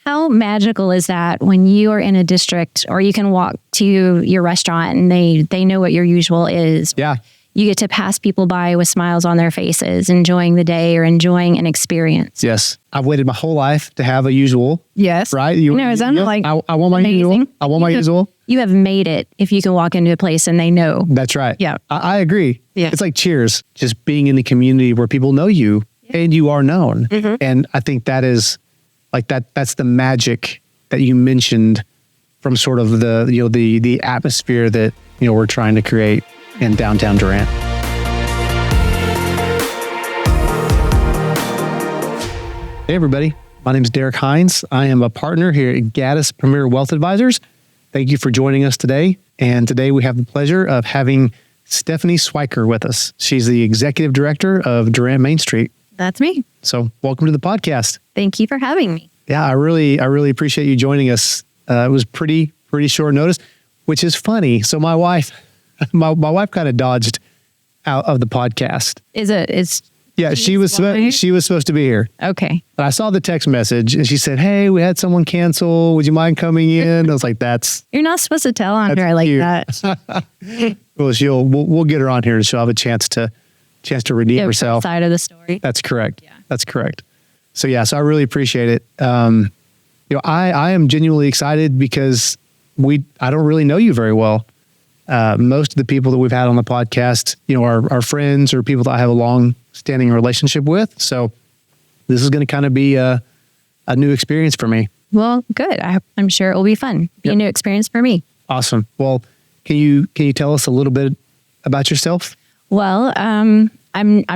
How magical is that when you are in a district or you can walk to your restaurant and they know what your usual is? Yeah. You get to pass people by with smiles on their faces, enjoying the day or enjoying an experience. Yes. I've waited my whole life to have a usual. Yes. Right? It sounds like I want my amazing. usual. I want my usual. You have made it if you can walk into a place and they know. That's right. Yeah. I agree. Yeah. It's like Cheers, just being in the community where people know you and you are known. Mm-hmm. And I think that is like that's the magic that you mentioned from sort of the atmosphere that, we're trying to create in downtown Durant. Hey everybody, my name is Derek Hines. I am a partner here at Gaddis Premier Wealth Advisors. Thank you for joining us today. And today we have the pleasure of having Stephanie Swicker with us. She's the executive director of Durant Main Street. That's me. So welcome to the podcast. Thank you for having me. Yeah, I really appreciate you joining us. It was pretty short notice, which is funny. So my wife kind of dodged out of the podcast. Yeah, she was supposed to be here. Okay. But I saw the text message and she said, "Hey, we had someone cancel. Would you mind coming in?" I was like, You're not supposed to tell on her like cute. that. Well, we'll get her on here and she'll have a chance to redeem herself. Side of the story. That's correct. Yeah. That's correct. So I really appreciate it. I am genuinely excited because I don't really know you very well. Most of the people that we've had on the podcast, are friends or people that I have a long-standing relationship with. So this is going to kind of be a new experience for me. Well, good. I'm sure it will be fun. Be a new experience for me. Awesome. Well, can you tell us a little bit about yourself? Well, I'm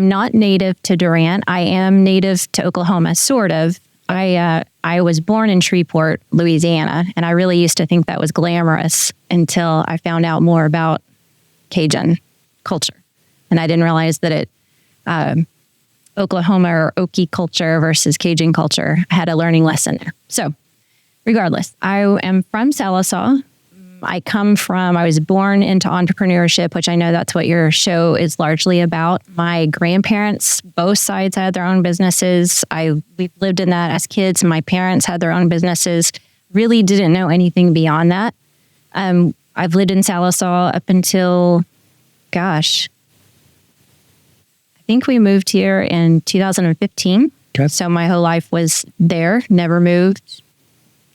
not native to Durant. I am native to Oklahoma, sort of. I was born in Shreveport, Louisiana, and I really used to think that was glamorous until I found out more about Cajun culture. And I didn't realize that Oklahoma or Okie culture versus Cajun culture had a learning lesson there. So regardless, I am from Sallisaw. I was born into entrepreneurship, which I know that's what your show is largely about. My grandparents, both sides had their own businesses. We lived in that as kids. My parents had their own businesses. Really didn't know anything beyond that. I've lived in Sallisaw up until, I think we moved here in 2015. Okay. So my whole life was there, never moved.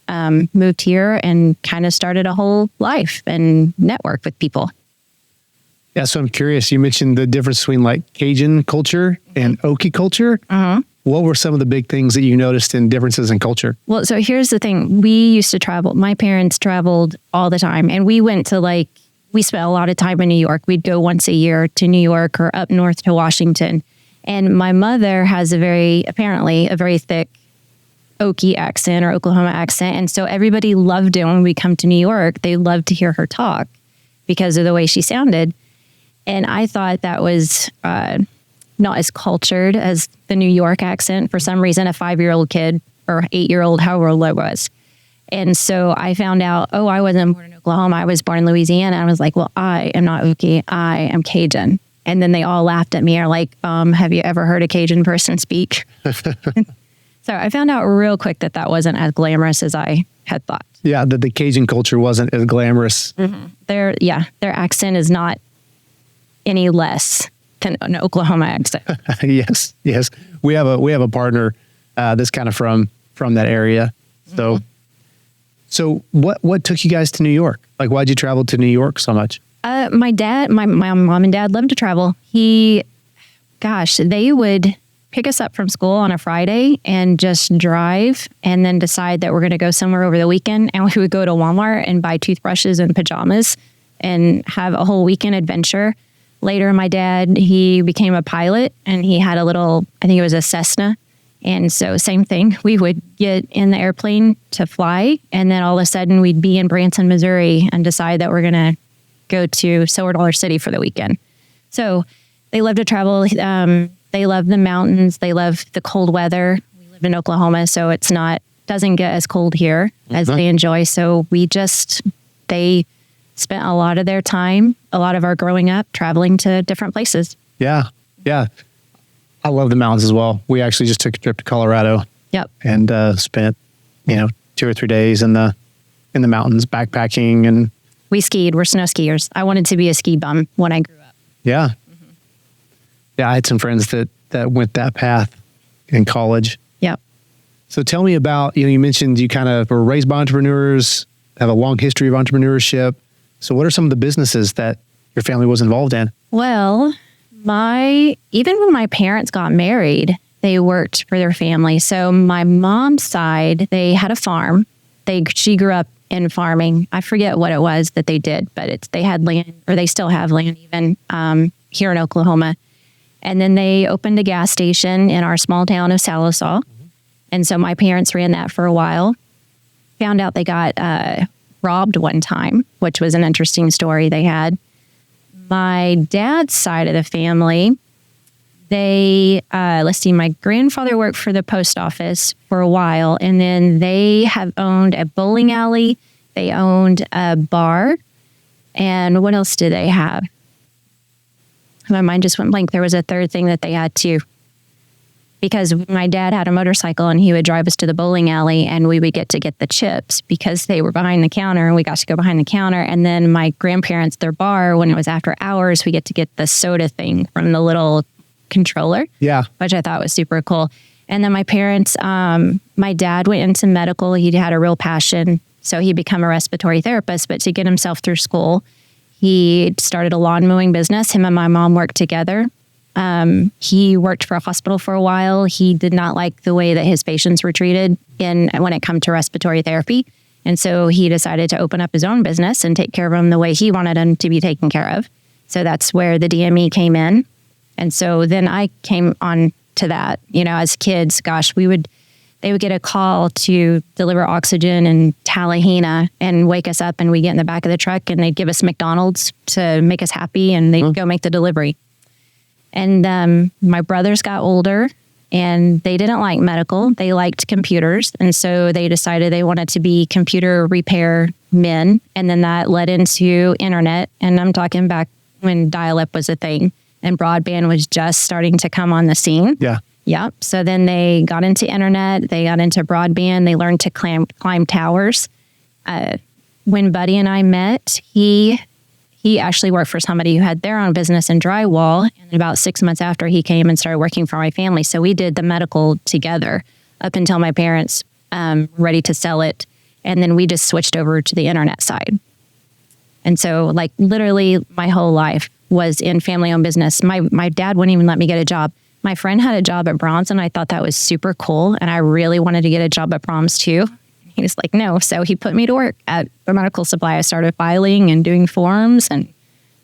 Moved here and kind of started a whole life and network with people. Yeah, so I'm curious. You mentioned the difference between like Cajun culture and Okie culture. Uh-huh. What were some of the big things that you noticed in differences in culture? Well, so here's the thing. We used to travel. My parents traveled all the time, and we went to we spent a lot of time in New York. We'd go once a year to New York or up north to Washington. And my mother has apparently a very thick Okie accent or Oklahoma accent. And so everybody loved it when we come to New York. They loved to hear her talk because of the way she sounded. And I thought that was not as cultured as the New York accent. For some reason, a 5-year-old kid or 8-year-old, however old I was. And so I found out, I wasn't born in Oklahoma. I was born in Louisiana. I was like, well, I am not Okie. I am Cajun. And then they all laughed at me. Are like, have you ever heard a Cajun person speak? So I found out real quick that wasn't as glamorous as I had thought. Yeah, that the Cajun culture wasn't as glamorous. Mm-hmm. Their accent is not any less than an Oklahoma accent. Yes. We have a partner that's kind of from that area. So, mm-hmm. So what took you guys to New York? Like, why'd you travel to New York so much? My mom and dad loved to travel. They would pick us up from school on a Friday and just drive and then decide that we're going to go somewhere over the weekend. And we would go to Walmart and buy toothbrushes and pajamas and have a whole weekend adventure. Later, my dad, he became a pilot and he had I think it was a Cessna. And so same thing, we would get in the airplane to fly. And then all of a sudden we'd be in Branson, Missouri and decide that we're going to go to Silver Dollar City for the weekend. So they love to travel. They love the mountains. They love the cold weather. We live in Oklahoma, so doesn't get as cold here as they enjoy. So they spent a lot of their time, a lot of our growing up, traveling to different places. Yeah. I love the mountains as well. We actually just took a trip to Colorado. Yep. And spent, 2 or 3 days in the mountains backpacking. And we skied. We're snow skiers. I wanted to be a ski bum when I grew up. yeah. Yeah, I had some friends that went that path in college. Yep. So tell me about, you mentioned you kind of were raised by entrepreneurs, have a long history of entrepreneurship. So what are some of the businesses that your family was involved in? Well, even when my parents got married, they worked for their family. So my mom's side, they had a farm. She grew up in farming. I forget what it was that they did, but they had land, or they still have land even here in Oklahoma. And then they opened a gas station in our small town of Sallisaw. And so my parents ran that for a while. Found out they got robbed one time, which was an interesting story they had. My dad's side of the family, my grandfather worked for the post office for a while, and then they have owned a bowling alley. They owned a bar. And what else did they have? My mind just went blank. There was a third thing that they had too. Because my dad had a motorcycle and he would drive us to the bowling alley and we would get the chips because they were behind the counter and we got to go behind the counter. And then my grandparents, their bar, when it was after hours, we get to get the soda thing from the little controller. Yeah. Which I thought was super cool. And then my parents, my dad went into medical. He had a real passion. So he became a respiratory therapist, but to get himself through school, he started a lawn mowing business. Him and my mom worked together. He worked for a hospital for a while. He did not like the way that his patients were treated when it come to respiratory therapy. And so he decided to open up his own business and take care of them the way he wanted them to be taken care of. So that's where the DME came in. And so then I came on to that, as kids, gosh, they would get a call to deliver oxygen in Tallahena and wake us up and we get in the back of the truck and they'd give us McDonald's to make us happy and they'd go make the delivery. And my brothers got older and they didn't like medical. They liked computers. And so they decided they wanted to be computer repair men. And then that led into internet. And I'm talking back when dial-up was a thing and broadband was just starting to come on the scene. Yeah. Yep. So then they got into internet. They got into broadband. They learned to climb towers. When Buddy and I met, he actually worked for somebody who had their own business in drywall. And about 6 months after, he came and started working for my family. So we did the medical together up until my parents ready to sell it. And then we just switched over to the internet side. And so literally my whole life was in family-owned business. My dad wouldn't even let me get a job. My friend had a job at Brahms and I thought that was super cool. And I really wanted to get a job at Brahms too. He was like, no. So he put me to work at the medical supply. I started filing and doing forms and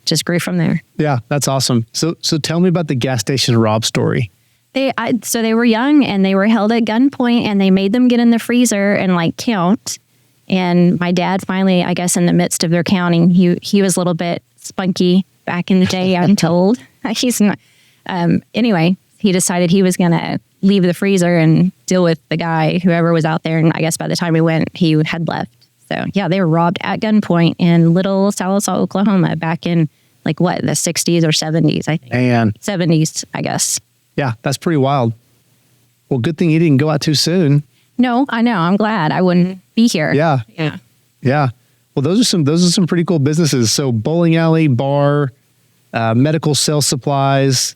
just grew from there. Yeah, that's awesome. So tell me about the gas station rob story. So they were young and they were held at gunpoint and they made them get in the freezer and count. And my dad finally, I guess in the midst of their counting, he was a little bit spunky back in the day, I'm told. He's not. Anyway, he decided he was going to leave the freezer and deal with the guy, whoever was out there. And I guess by the time we went, he had left. So yeah, they were robbed at gunpoint in Little Sallisaw, Oklahoma back in the 60s or 70s, I think. Man. 70s, I guess. Yeah, that's pretty wild. Well, good thing you didn't go out too soon. No, I know. I'm glad I wouldn't be here. Yeah. Yeah. Yeah. Well, those are some pretty cool businesses. So bowling alley, bar, medical sales supplies,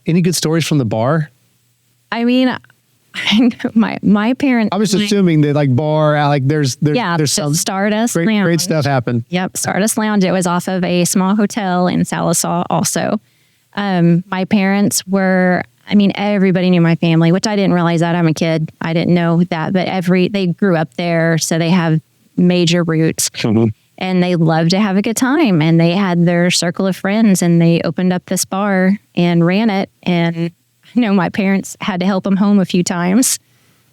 any good stories from the bar? I mean, my parents. I was assuming that bar, there's some Stardust great, Lounge. Great stuff happened. Yep, Stardust Lounge. It was off of a small hotel in Sallisaw. Also, my parents were. Everybody knew my family, which I didn't realize that. I'm a kid. I didn't know that, but they grew up there, so they have major roots. Mm-hmm. And they loved to have a good time. And they had their circle of friends and they opened up this bar and ran it. And my parents had to help them home a few times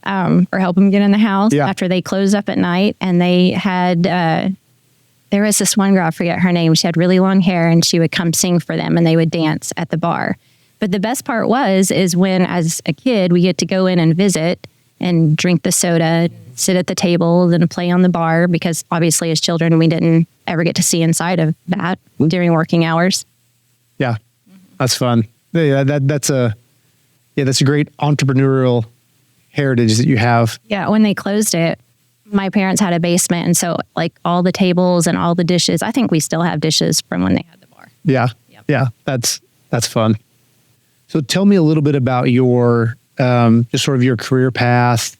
or help them get in the house after they closed up at night. And they had, there was this one girl, I forget her name. She had really long hair and she would come sing for them and they would dance at the bar. But the best part is when, as a kid, we get to go in and visit and drink the soda, sit at the table, and play on the bar, because obviously as children, we didn't ever get to see inside of that during working hours. Yeah, that's fun. Yeah, that's a great entrepreneurial heritage that you have. Yeah, when they closed it, my parents had a basement, and so like all the tables and all the dishes, I think we still have dishes from when they had the bar. Yeah. Yep. Yeah. That's fun. So tell me a little bit about your, just sort of your career path,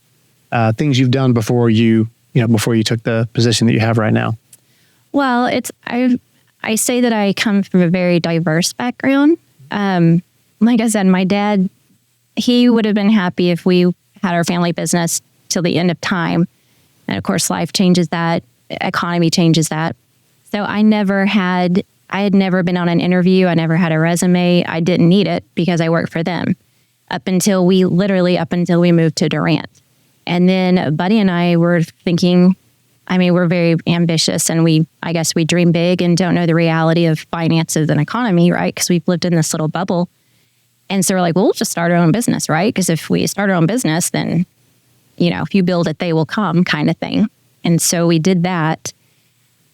things you've done before before you took the position that you have right now. Well, I say that I come from a very diverse background. Like I said, my dad, he would have been happy if we had our family business till the end of time. And of course, life changes that, economy changes that. So I had never been on an interview. I never had a resume. I didn't need it because I worked for them up until we moved to Durant. And then Buddy and I were thinking, we're very ambitious, and I guess we dream big and don't know the reality of finances and economy, right? Because we've lived in this little bubble. And so we're like, well, we'll just start our own business, right? Because if we start our own business, then, if you build it, they will come kind of thing. And so we did that,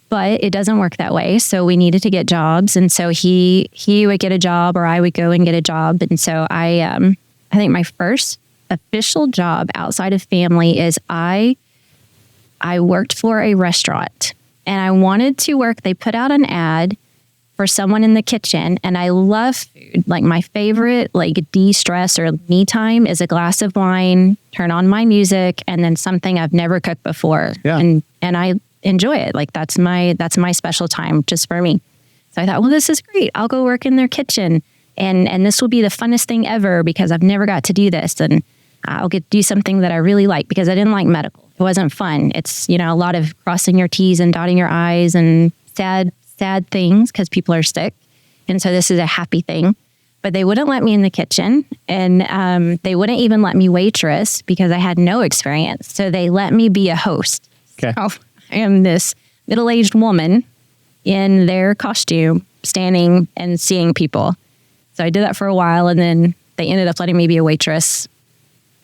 but it doesn't work that way. So we needed to get jobs. And so he would get a job, or I would go and get a job. And so I think my first official job outside of family is I worked for a restaurant, and I wanted to work. They put out an ad for someone in the kitchen, and I love food. Like my favorite, de-stress or me time is a glass of wine, turn on my music, and then something I've never cooked before. Yeah. And I enjoy it. Like that's my special time just for me. So I thought, well, this is great. I'll go work in their kitchen, and this will be the funnest thing ever because I've never got to do this, and I'll get to do something that I really like because I didn't like medical. It wasn't fun. It's, a lot of crossing your T's and dotting your I's and sad things because people are sick. And so this is a happy thing. But they wouldn't let me in the kitchen, and they wouldn't even let me waitress because I had no experience. So they let me be a host. Okay. So I am this middle-aged woman in their costume standing and seeing people. So I did that for a while, and then they ended up letting me be a waitress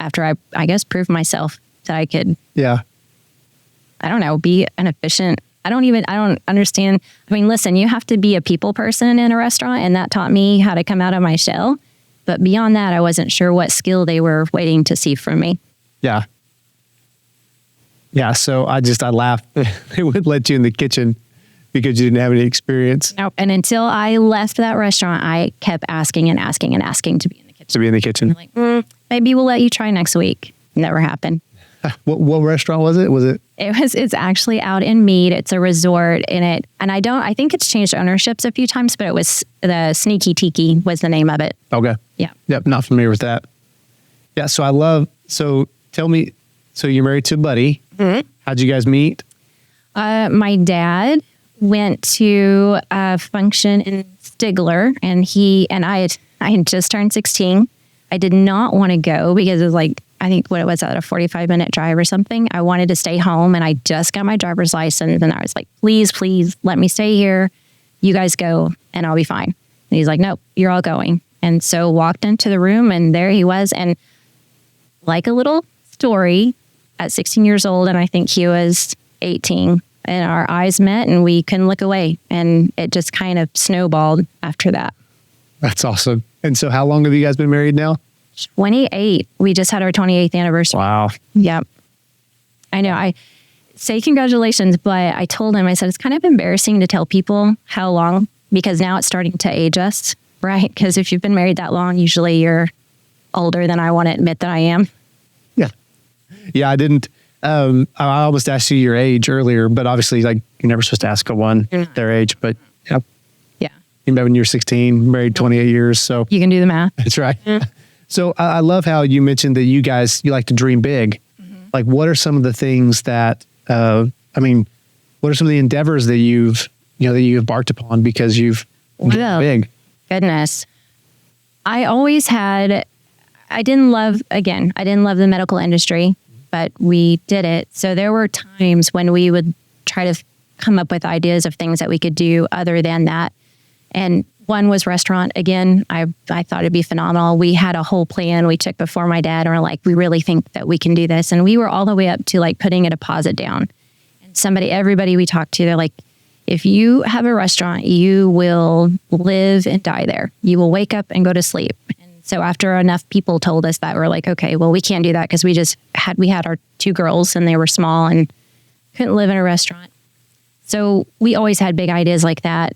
after I guess proved myself that I could, be an efficient. I don't understand. Listen, you have to be a people person in a restaurant, and that taught me how to come out of my shell. But beyond that, I wasn't sure what skill they were waiting to see from me. Yeah. Yeah. So I laughed. They wouldn't let you in the kitchen because you didn't have any experience. Nope. And until I left that restaurant, I kept asking and asking and asking to be in the kitchen. To be in the kitchen. Like, maybe we'll let you try next week. Never happened. What restaurant was it? It's actually out in Meade. It's a resort and I think it's changed ownerships a few times, but it was the Sneaky Tiki was the name of it. Okay. Yeah. Yep. Not familiar with that. Yeah. So tell me, so you're married to a buddy. Mm-hmm. How'd you guys meet? My dad went to a function in Stigler, and I had just turned 16. I did not want to go because it was like, I think what it was, at a 45-minute drive or something. I wanted to stay home, and I just got my driver's license, and I was like, please let me stay here. You guys go and I'll be fine. And he's like, nope, you're all going. And so walked into the room, and there he was. And like a little story, at 16 years old, and I think he was 18, and our eyes met and we couldn't look away. And it just kind of snowballed after that. That's awesome. And so how long have you guys been married now? 28. We just had our 28th anniversary. Wow. Yep. I know. I say congratulations, but I told him, I said, it's kind of embarrassing to tell people how long, because now it's starting to age us, right? Because if you've been married that long, usually you're older than I want to admit that I am. Yeah. Yeah, I didn't. I almost asked you your age earlier, but obviously, like, you're never supposed to ask their age. But yeah. Yeah. You met when you were 16, married 28 years. So you can do the math. That's right. Mm-hmm. So I love how you mentioned that you like to dream big. Mm-hmm. Like, what are some of the things that, what are some of the endeavors that you've embarked upon because you've dreamed big? Goodness. I didn't love the medical industry, but we did it. So there were times when we would try to come up with ideas of things that we could do other than that. And one was restaurant. Again, I thought it'd be phenomenal. We had a whole plan we took before my dad, and we're like, we really think that we can do this. And we were all the way up to like putting a deposit down. And everybody we talked to, they're like, if you have a restaurant, you will live and die there. You will wake up and go to sleep. And So after enough people told us that, we're like, okay, well, we can't do that because we had our 2 girls and they were small and couldn't live in a restaurant. So we always had big ideas like that.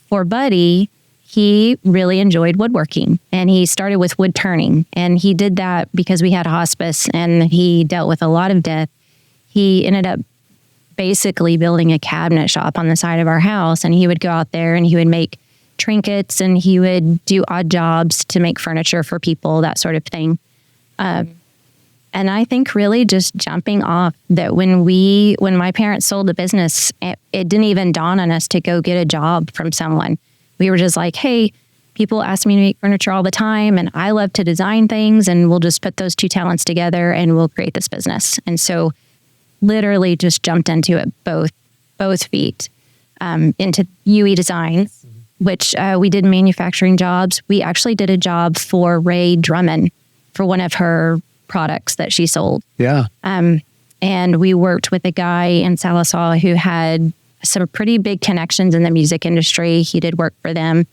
For Buddy, he really enjoyed woodworking and he started with wood turning. And he did that because we had hospice and he dealt with a lot of death. He ended up basically building a cabinet shop on the side of our house. And he would go out there and he would make trinkets and he would do odd jobs to make furniture for people, that sort of thing. And I think really just jumping off that when my parents sold the business, it didn't even dawn on us to go get a job from someone. We were just like, hey, people ask me to make furniture all the time and I love to design things and we'll just put those 2 talents together and we'll create this business. And so literally just jumped into it both feet, into UE Designs, which we did manufacturing jobs. We actually did a job for Ray Drummond for one of her products that she sold. Yeah. And we worked with a guy in Sallisaw who had some pretty big connections in the music industry. He did work for them.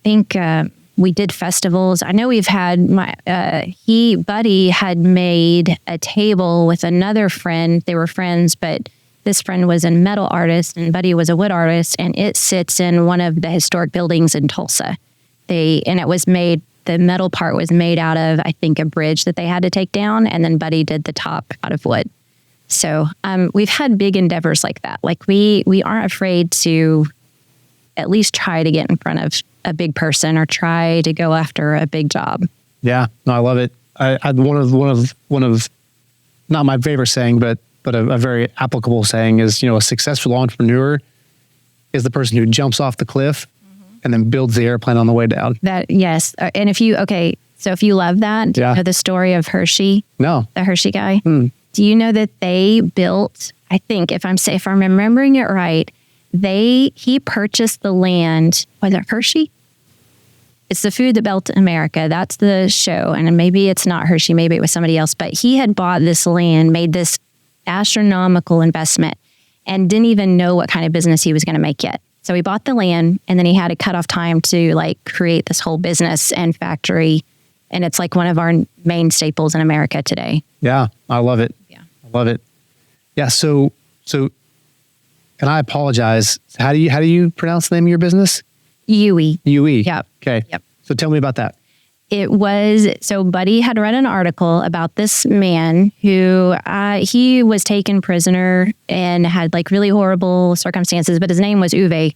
I think we did festivals. I know we've had Buddy had made a table with another friend. They were friends, but this friend was a metal artist and Buddy was a wood artist, and it sits in one of the historic buildings in Tulsa. The metal part was made out of, I think, a bridge that they had to take down, and then Buddy did the top out of wood. So we've had big endeavors like that. Like we aren't afraid to at least try to get in front of a big person or try to go after a big job. Yeah, no, I love it. I one of not my favorite saying, but a very applicable saying is, a successful entrepreneur is the person who jumps off the cliff and then builds the airplane on the way down. That, yes. And if you love that, do you know the story of Hershey? No. The Hershey guy? Do you know that they built, I think, if I'm remembering it right, he purchased the land. Was it Hershey? It's the food that built America. That's the show. And maybe it's not Hershey, maybe it was somebody else, but he had bought this land, made this astronomical investment, and didn't even know what kind of business he was going to make yet. So he bought the land and then he had a cutoff time to create this whole business and factory. And it's like one of our main staples in America today. Yeah, I love it. Yeah. I love it. Yeah. So, and I apologize. How do you pronounce the name of your business? UE. UE. Yep. Okay. Yep. So tell me about that. So Buddy had read an article about this man who he was taken prisoner and had really horrible circumstances, but his name was Uwe.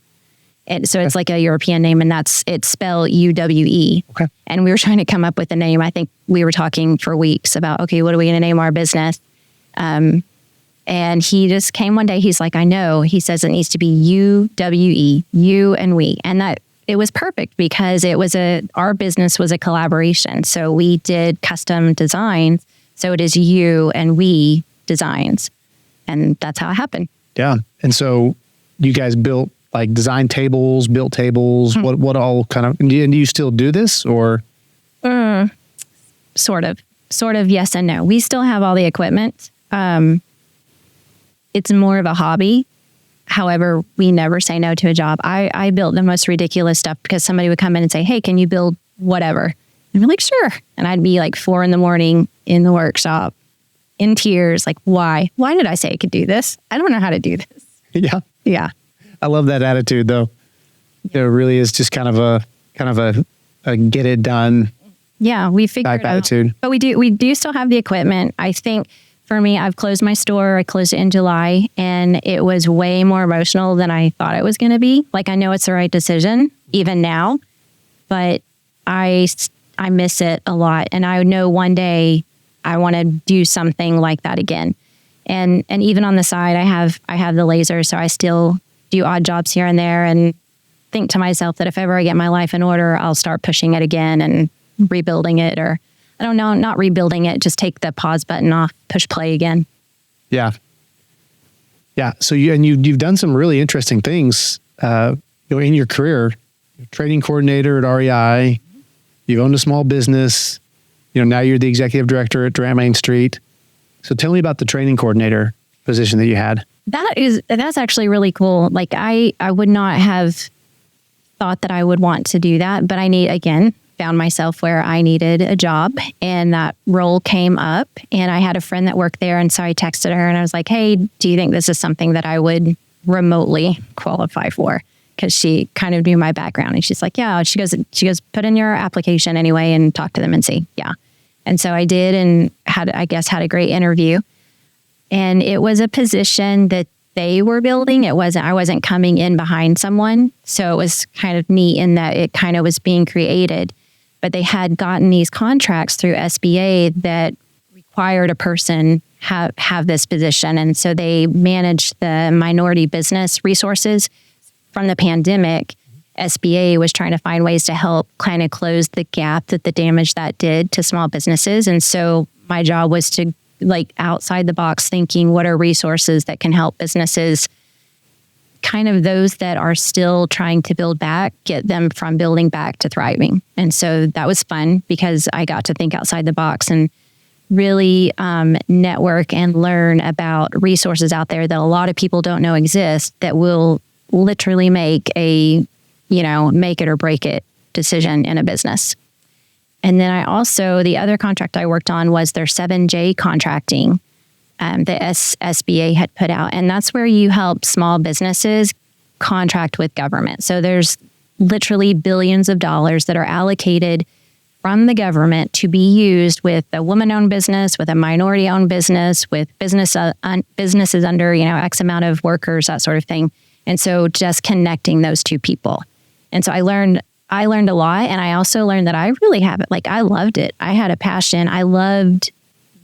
And so it's like a European name, and it's spelled UWE. Okay. And we were trying to come up with a name. I think we were talking for weeks about, okay, what are we going to name our business? And he just came one day. He's like, I know. He says it needs to be UWE, you and we. And that it was perfect because our business was a collaboration. So we did custom designs. So it is you and we designs. And that's how it happened. Yeah. And so you guys built design tables, built tables, what all kind of, and do you still do this or? Sort of, yes and no. We still have all the equipment. It's more of a hobby. However, we never say no to a job. I built the most ridiculous stuff because somebody would come in and say, hey, can you build whatever? And we're like, sure. And I'd be 4 a.m. in the workshop in tears. Why? Why did I say I could do this? I don't know how to do this. Yeah. Yeah. I love that attitude though. It really is just kind of a get it done. Yeah. We figured it out. Attitude. But we do still have the equipment. I think for me, I've closed my store. I closed it in July, and it was way more emotional than I thought it was going to be. I know it's the right decision even now, but I miss it a lot. And I know one day I want to do something like that again. And even on the side, I have the laser, so I still do odd jobs here and there, and think to myself that if ever I get my life in order, I'll start pushing it again and rebuilding it, or I don't know, not rebuilding it, just take the pause button off, push play again. Yeah. Yeah. So you've done some really interesting things, in your career. Training coordinator at REI, you've owned a small business, now you're the executive director at Durant Main Street. So tell me about the training coordinator position that you had. That's actually really cool. I would not have thought that I would want to do that, but I found myself where I needed a job, and that role came up, and I had a friend that worked there. And so I texted her and I was like, hey, do you think this is something that I would remotely qualify for? Because she kind of knew my background. And she's like, yeah, she goes, put in your application anyway and talk to them and see. Yeah. And so I did, and had a great interview. And it was a position that they were building. I wasn't coming in behind someone. So it was kind of neat in that it kind of was being created. But they had gotten these contracts through SBA that required a person have this position. And so they managed the minority business resources from the pandemic. SBA was trying to find ways to help kind of close the gap that the damage that did to small businesses. And so my job was to, like, outside the box thinking, what are resources that can help businesses, kind of those that are still trying to build back, get them from building back to thriving. And so that was fun because I got to think outside the box and really network and learn about resources out there that a lot of people don't know exist, that will literally make a, make it or break it decision in a business. And then the other contract I worked on was their 7J contracting that SBA had put out. And that's where you help small businesses contract with government. So there's literally billions of dollars that are allocated from the government to be used with a woman-owned business, with a minority-owned business, with businesses under, X amount of workers, that sort of thing. And so just connecting those two people. And so I learned a lot. And I also learned that I really have it. Like, I loved it. I had a passion. I loved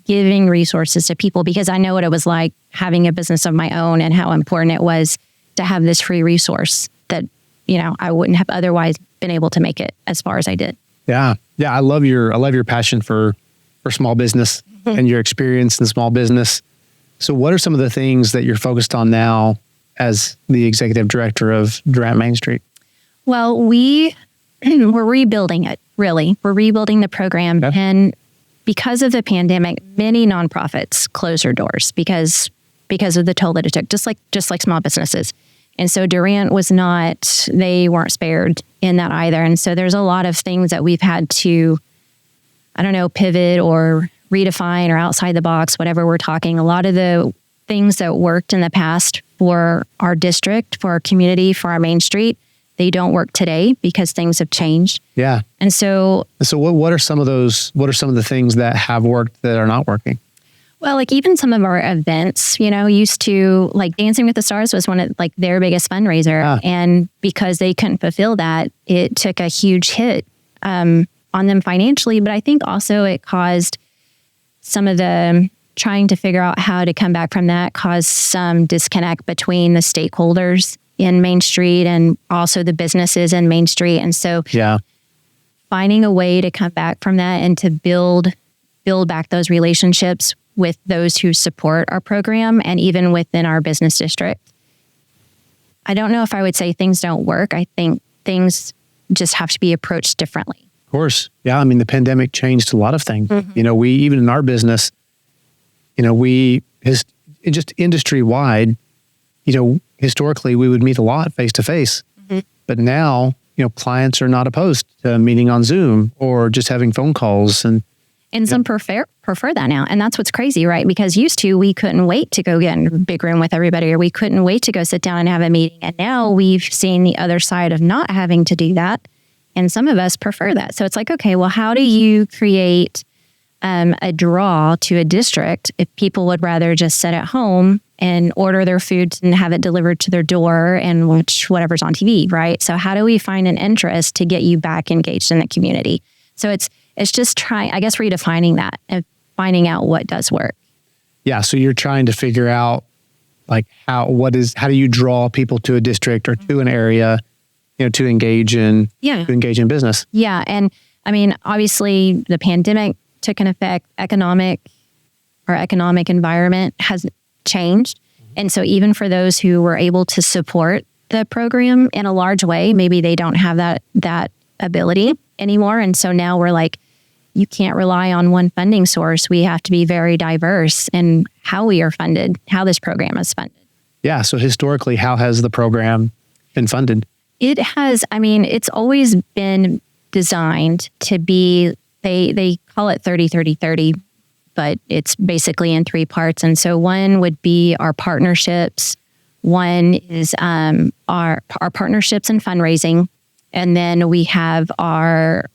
giving resources to people because I know what it was like having a business of my own and how important it was to have this free resource that, I wouldn't have otherwise been able to make it as far as I did. Yeah. Yeah. I love your passion for small business and your experience in small business. So what are some of the things that you're focused on now as the executive director of Durant Main Street? Well, we're rebuilding it, really. We're rebuilding the program. Okay. And because of the pandemic, many nonprofits closed their doors because of the toll that it took, just like small businesses. And so Durant they weren't spared in that either. And so there's a lot of things that we've had to, pivot or redefine or outside the box, whatever we're talking. A lot of the things that worked in the past for our district, for our community, for our Main Street, they don't work today because things have changed. Yeah. And so what are some of the things that have worked that are not working? Well, like even some of our events, used to, like Dancing with the Stars was one of their biggest fundraiser. Ah. And because they couldn't fulfill that, it took a huge hit on them financially. But I think also it caused some of the trying to figure out how to come back from that, caused some disconnect between the stakeholders in Main Street and also the businesses in Main Street. And so finding a way to come back from that and to build back those relationships with those who support our program and even within our business district. I don't know if I would say things don't work. I think things just have to be approached differently. Of course. Yeah. I mean, the pandemic changed a lot of things. Mm-hmm. We, even in our business, just industry-wide, historically we would meet a lot face-to-face. Mm-hmm. But now, clients are not opposed to meeting on Zoom or just having phone calls. And some prefer that now. And that's what's crazy, right? Because used to, we couldn't wait to go get in a big room with everybody, or we couldn't wait to go sit down and have a meeting. And now we've seen the other side of not having to do that. And some of us prefer that. So it's like, okay, well, how do you create a draw to a district if people would rather just sit at home and order their food and have it delivered to their door and watch whatever's on TV, right? So how do we find an interest to get you back engaged in the community? So it's just redefining that and finding out what does work. Yeah. So you're trying to figure out how do you draw people to a district or to an area, to engage in business. Yeah. And I mean, obviously the pandemic took an effect. Our economic environment has changed. And so even for those who were able to support the program in a large way, maybe they don't have that ability anymore. And so now we're like, you can't rely on one funding source. We have to be very diverse in how we are funded, how this program is funded. Yeah. So historically, how has the program been funded? It has, it's always been designed to be, they call it 30-30-30, but it's basically in 3 parts. And so one would be our partnerships. One is our partnerships and fundraising. And then we have our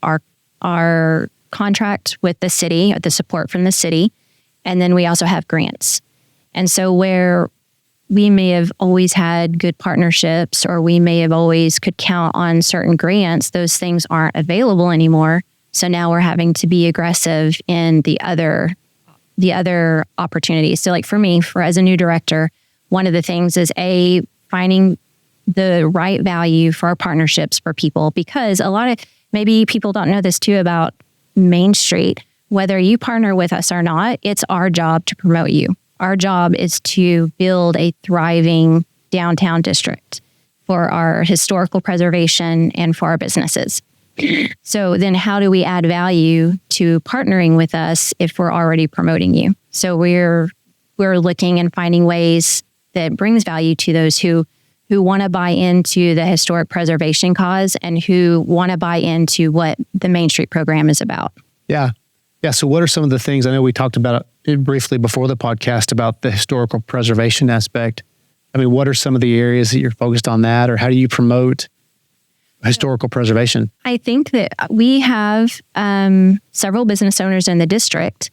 contract with the city, the support from the city. And then we also have grants. And so where we may have always had good partnerships, or we may have always could count on certain grants, those things aren't available anymore. So now we're having to be aggressive in the other opportunities. So like for me, as a new director, one of the things is finding the right value for our partnerships for people, because maybe people don't know this too about Main Street. Whether you partner with us or not, it's our job to promote you. Our job is to build a thriving downtown district for our historical preservation and for our businesses. So then how do we add value to partnering with us if we're already promoting you? So we're looking and finding ways that brings value to those who want to buy into the historic preservation cause and who want to buy into what the Main Street program is about. Yeah. Yeah. So what are some of the things, I know we talked about it briefly before the podcast about the historical preservation aspect. I mean, what are some of the areas that you're focused on that, or how do you promote historical preservation? I think that we have several business owners in the district.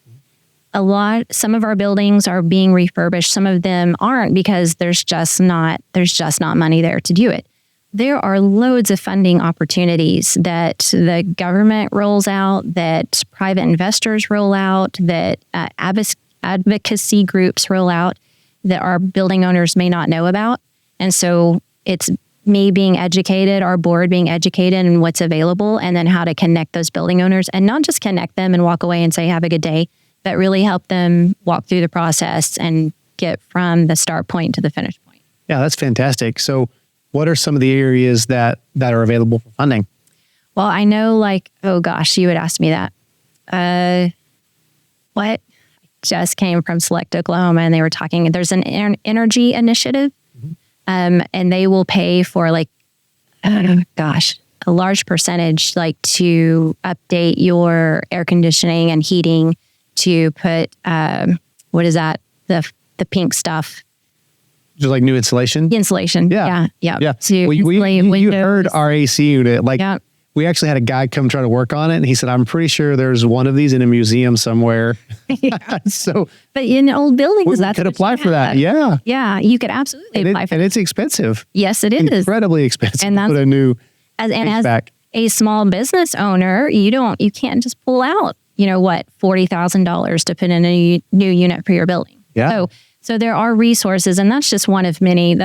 Some of our buildings are being refurbished. Some of them aren't because there's just not money there to do it. There are loads of funding opportunities that the government rolls out, that private investors roll out, that advocacy groups roll out that our building owners may not know about. And so it's me being educated, our board being educated in what's available, and then how to connect those building owners, and not just connect them and walk away and say, have a good day, but really help them walk through the process and get from the start point to the finish point. Yeah, that's fantastic. So what are some of the areas that are available for funding? Well, I know oh gosh, you would ask me that. What? Just came from Select Oklahoma, and they were talking, there's an energy initiative, and they will pay for a large percentage, to update your air conditioning and heating, to put, what is that? The pink stuff. Just like new insulation? Insulation. Yeah. So you heard our AC unit. We actually had a guy come try to work on it, and he said, I'm pretty sure there's one of these in a museum somewhere. But in old buildings, we could apply for that. Yeah. Yeah, you could absolutely apply for that. And it's expensive. Yes, it is. Incredibly expensive. And that's, to put a new as a small business owner, you can't just pull out, $40,000 to put in a new unit for your building. Yeah. So there are resources, and that's just one of many.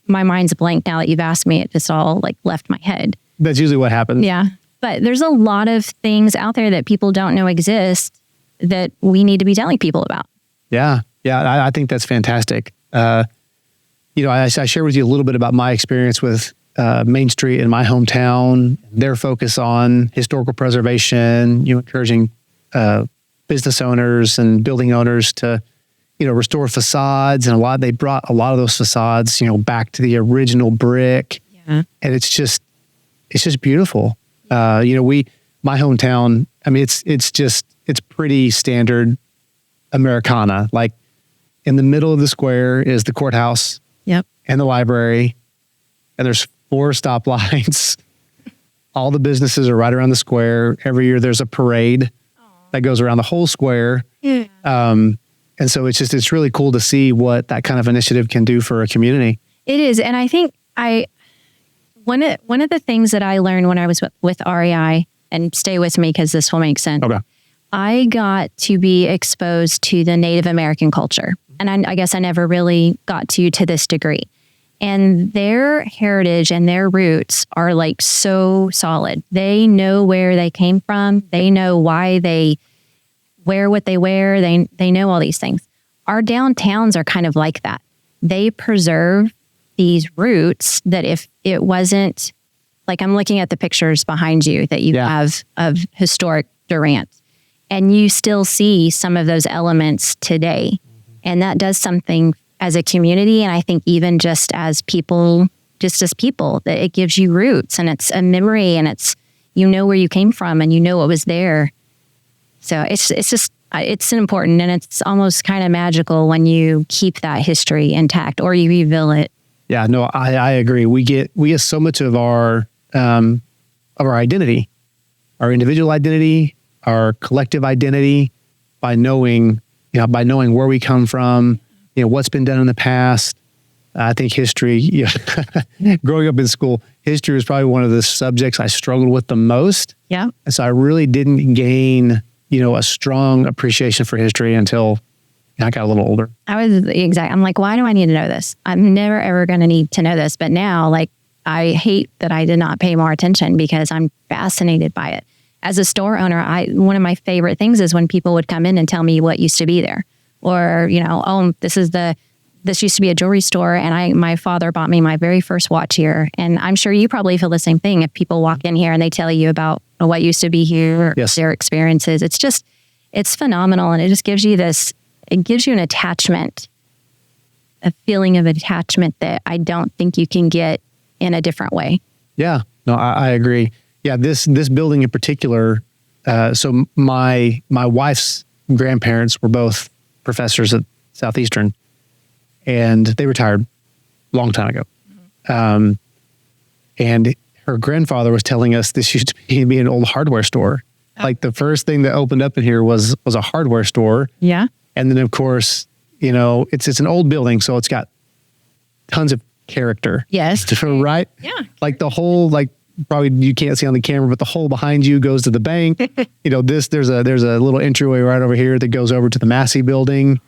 My mind's blank now that you've asked me. It just all left my head. That's usually what happens. Yeah. But there's a lot of things out there that people don't know exist that we need to be telling people about. Yeah. Yeah. I think that's fantastic. I share with you a little bit about my experience with Main Street in my hometown, their focus on historical preservation, encouraging business owners and building owners to, restore facades. And they brought a lot of those facades, back to the original brick. Yeah. And it's just beautiful. My hometown, I mean, it's pretty standard Americana. In the middle of the square is the courthouse. Yep. And the library. And there's 4 stoplights. All the businesses are right around the square. Every year there's a parade that goes around the whole square. Yeah. And so it's really cool to see what that kind of initiative can do for a community. It is. And I think one of the things that I learned when I was with REI, and stay with me because this will make sense. Okay. I got to be exposed to the Native American culture. And I guess I never really got to this degree. And their heritage and their roots are so solid. They know where they came from. They know why they wear what they wear. They know all these things. Our downtowns are kind of like that. They preserve these roots that if it wasn't, I'm looking at the pictures behind you that you have of historic Durant, and you still see some of those elements today. And that does something as a community. And I think even just as people, that it gives you roots, and it's a memory, and it's, you know where you came from and you know what was there. So it's important, and it's almost kind of magical when you keep that history intact or you reveal it. Yeah, no, I agree. We get so much of our identity, our individual identity, our collective identity by knowing where we come from, what's been done in the past. I think history, growing up in school, history was probably one of the subjects I struggled with the most. Yeah. And so I really didn't gain, a strong appreciation for history until I got a little older. I'm like, why do I need to know this? I'm never, ever going to need to know this. But now, like, I hate that I did not pay more attention because I'm fascinated by it. As a store owner, one of my favorite things is when people would come in and tell me what used to be there. Or, this used to be a jewelry store, and my father bought me my very first watch here. And I'm sure you probably feel the same thing if people walk in here and they tell you about what used to be here, yes, their experiences. It's phenomenal. And it just gives you an attachment, a feeling of attachment that I don't think you can get in a different way. Yeah, no, I agree. Yeah, this building in particular, so my wife's grandparents were both professors at Southeastern, and they retired a long time ago. Mm-hmm. And her grandfather was telling us this used to be an old hardware store. Oh. Like the first thing that opened up in here was a hardware store. Yeah. And then of course, it's an old building, so it's got tons of character. Yes. Right? Yeah. Like the whole, probably you can't see on the camera, but the hole behind you goes to the bank. There's a little entryway right over here that goes over to the Massey building.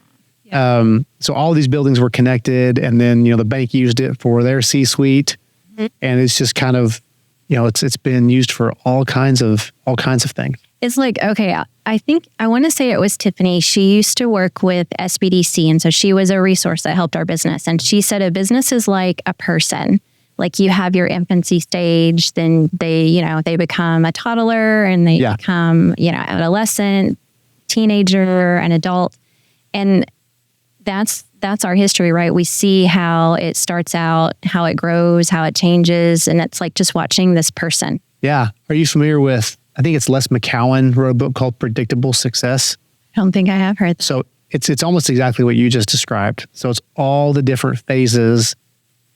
Yeah. So all these buildings were connected, and then, the bank used it for their C-suite. Mm-hmm. And it's just kind of, it's been used for all kinds of things. It's like, okay, I want to say it was Tiffany. She used to work with SBDC. And so she was a resource that helped our business. And she said a business is like a person. Like you have your infancy stage, then they become a toddler, and they become, adolescent, teenager, an adult. And that's our history, right? We see how it starts out, how it grows, how it changes. And it's like just watching this person. Yeah. Are you familiar with, I think it's Les McCowan wrote a book called Predictable Success? I don't think I have heard that. So it's almost exactly what you just described. So it's all the different phases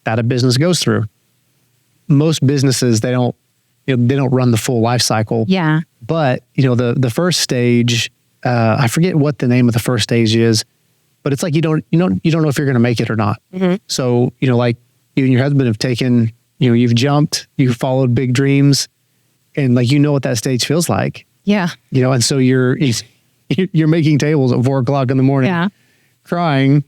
that a business goes through. Most businesses, they don't run the full life cycle. Yeah. But, the first stage, I forget what the name of the first stage is, but it's like you don't know if you're going to make it or not. Mm-hmm. So, like you and your husband have taken, you've jumped, you've followed big dreams, and what that stage feels like. Yeah. And so you're making tables at 4:00 in the morning, crying,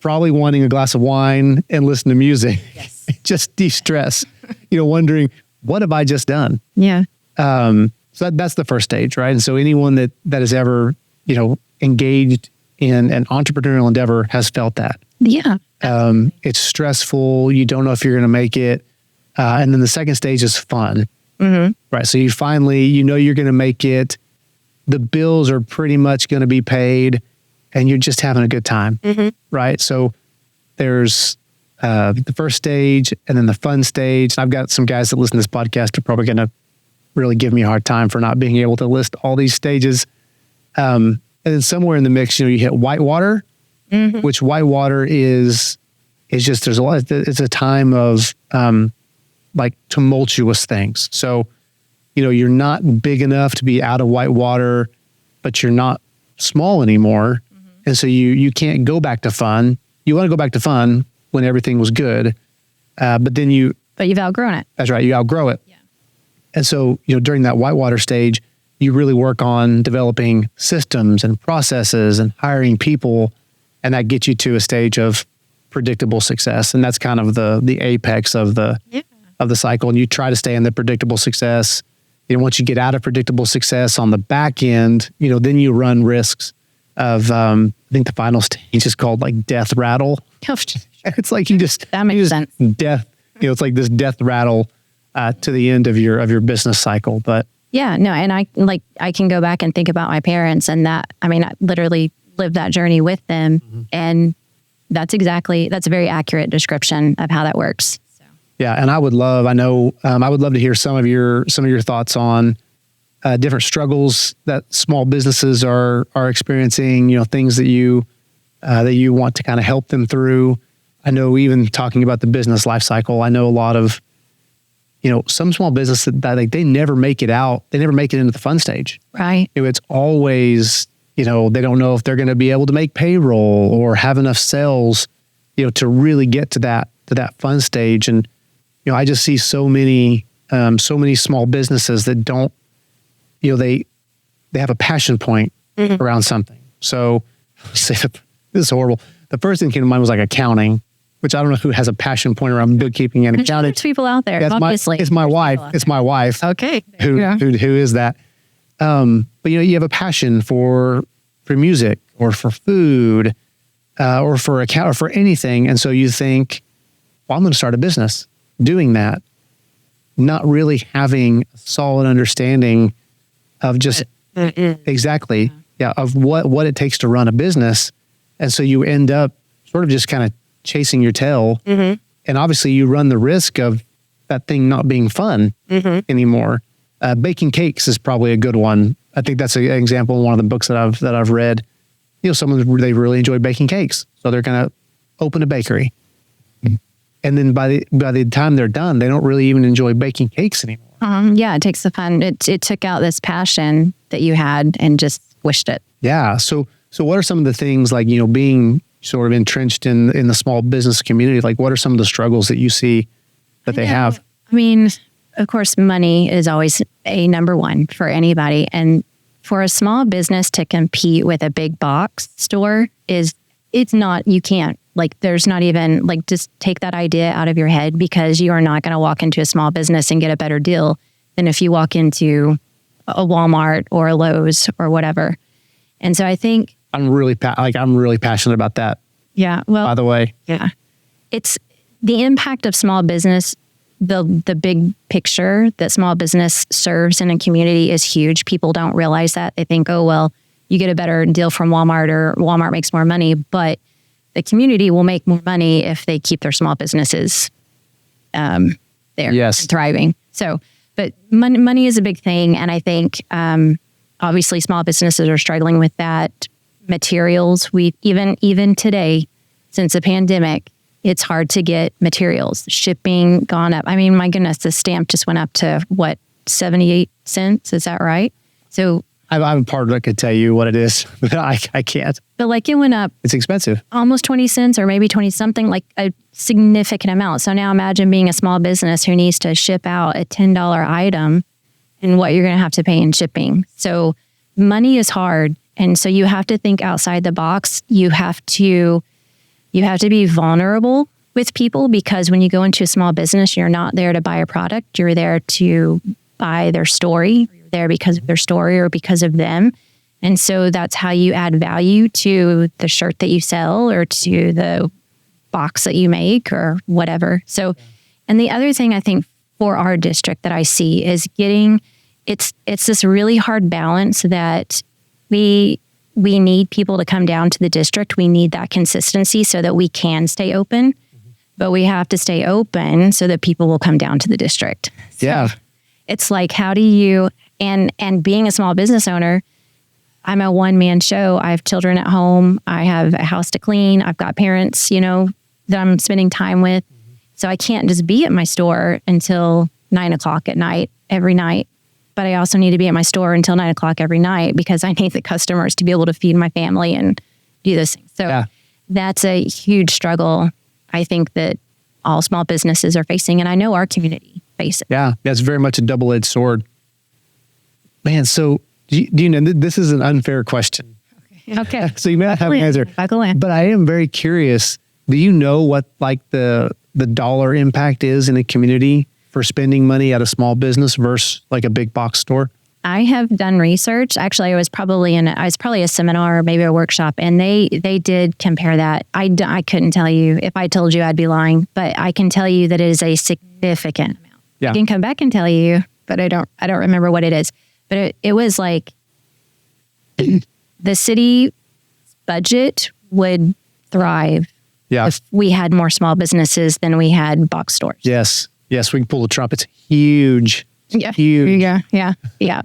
probably wanting a glass of wine and listen to music. Yes. Just de-stress, wondering, what have I just done? Yeah. So that's the first stage, right? And so anyone that has ever, engaged in an entrepreneurial endeavor has felt that. Yeah. It's stressful. You don't know if you're going to make it. And then the second stage is fun. Mm-hmm. Right. So you finally, you're going to make it. The bills are pretty much going to be paid, and you're just having a good time. Mm-hmm. Right. So there's the first stage and then the fun stage. I've got some guys that listen to this podcast are probably going to really give me a hard time for not being able to list all these stages. And then somewhere in the mix, you hit whitewater, mm-hmm. which whitewater is just, it's a time of tumultuous things. So, you're not big enough to be out of whitewater, but you're not small anymore. Mm-hmm. And so you can't go back to fun. You want to go back to fun when everything was good. But you've outgrown it. That's right. You outgrow it. Yeah. And so, during that whitewater stage, you really work on developing systems and processes and hiring people, and that gets you to a stage of predictable success. And that's kind of the apex of the cycle. And you try to stay in the predictable success. Once you get out of predictable success on the back end, then you run risks of, I think the final stage is called death rattle. It's like that makes sense. Death, it's like this death rattle to the end of your business cycle. But yeah, no, and I can go back and think about my parents, and I literally lived that journey with them, mm-hmm. and that's a very accurate description of how that works. So. Yeah. And I would love to hear some of your thoughts on different struggles that small businesses are experiencing, things that you want to kind of help them through. I know, even talking about the business life cycle, I know a lot of, some small businesses that they never make it out. They never make it into the fun stage. Right. It's always, they don't know if they're going to be able to make payroll or have enough sales, to really get to that fun stage. And, I just see so many small businesses that don't, they have a passion point around something. So this is horrible. The first thing that came to mind was like accounting, which I don't know who has a passion point around bookkeeping and accounting. There's people out there, obviously. It's my wife. It's my wife. Okay. Who is that? But you have a passion for music or for food, or for account or for anything. And so you think, well, I'm going to start a business doing that, not really having a solid understanding of just exactly, of what it takes to run a business. And so you end up sort of just kind of chasing your tail. And obviously you run the risk of that thing not being fun anymore. Baking cakes is probably a good one. I think that's an example in one of the books that I've read. Someone, they really enjoy baking cakes, so they're going to open a bakery. And then by the time they're done, they don't really even enjoy baking cakes anymore. It takes the fun. It took out this passion that you had and just squished it. Yeah. So what are some of the things, like, being sort of entrenched in the small business community? Like, what are some of the struggles that you see that they have? I mean, of course, money is always a number one for anybody. And for a small business to compete with a big box store you can't. Like, there's not even, like, just take that idea out of your head, because you are not going to walk into a small business and get a better deal than if you walk into a Walmart or a Lowe's or whatever. And so I think I'm really passionate about that. Yeah. Well, by the way, yeah, it's the impact of small business. The big picture that small business serves in a community is huge. People don't realize that. They think, oh, well, you get a better deal from Walmart, or Walmart makes more money, but the community will make more money if they keep their small businesses there and thriving. So, but money is a big thing. And I think, obviously small businesses are struggling with that. Materials, even today, since the pandemic, it's hard to get materials. Shipping gone up. I mean, my goodness, the stamp just went up to 78 cents. Is that right? So I'm a partner that could tell you what it is, but I can't. But like, it went up. It's expensive. Almost 20 cents, or maybe 20 something, like a significant amount. So now imagine being a small business who needs to ship out a $10 item and what you're going to have to pay in shipping. So money is hard. And so you have to think outside the box. You have to be vulnerable with people, because when you go into a small business, you're not there to buy a product. You're there to buy their story. You're there because of their story or because of them. And so that's how you add value to the shirt that you sell, or to the box that you make, or whatever. So, and the other thing I think for our district that I see is it's this really hard balance that we need people to come down to the district. We need that consistency so that we can stay open, but we have to stay open so that people will come down to the district. So yeah. It's like, how do you, and being a small business owner, I'm a one-man show. I have children at home. I have a house to clean. I've got parents, that I'm spending time with. So I can't just be at my store until 9:00 at night, every night. But I also need to be at my store until 9:00 every night, because I need the customers to be able to feed my family and do this thing. So that's a huge struggle, I think, that all small businesses are facing. And I know our community faces. Yeah, that's very much a double-edged sword. Man, so do you know, this is an unfair question. Okay. So you may not have an answer. Buckle in. But I am very curious. Do you know what, like, the dollar impact is in a community for spending money at a small business versus like a big box store? I have done research. Actually, I was probably a seminar or maybe a workshop, and they did compare that. I couldn't tell you. If I told you, I'd be lying. But I can tell you that it is a significant amount. Yeah. I can come back and tell you, but I don't remember what it is. But it was like the city budget would thrive Yeah. if we had more small businesses than we had box stores. Yes. Yes. We can pull the trumpets. Huge. Yeah. Huge. Yeah. Yeah. Yeah.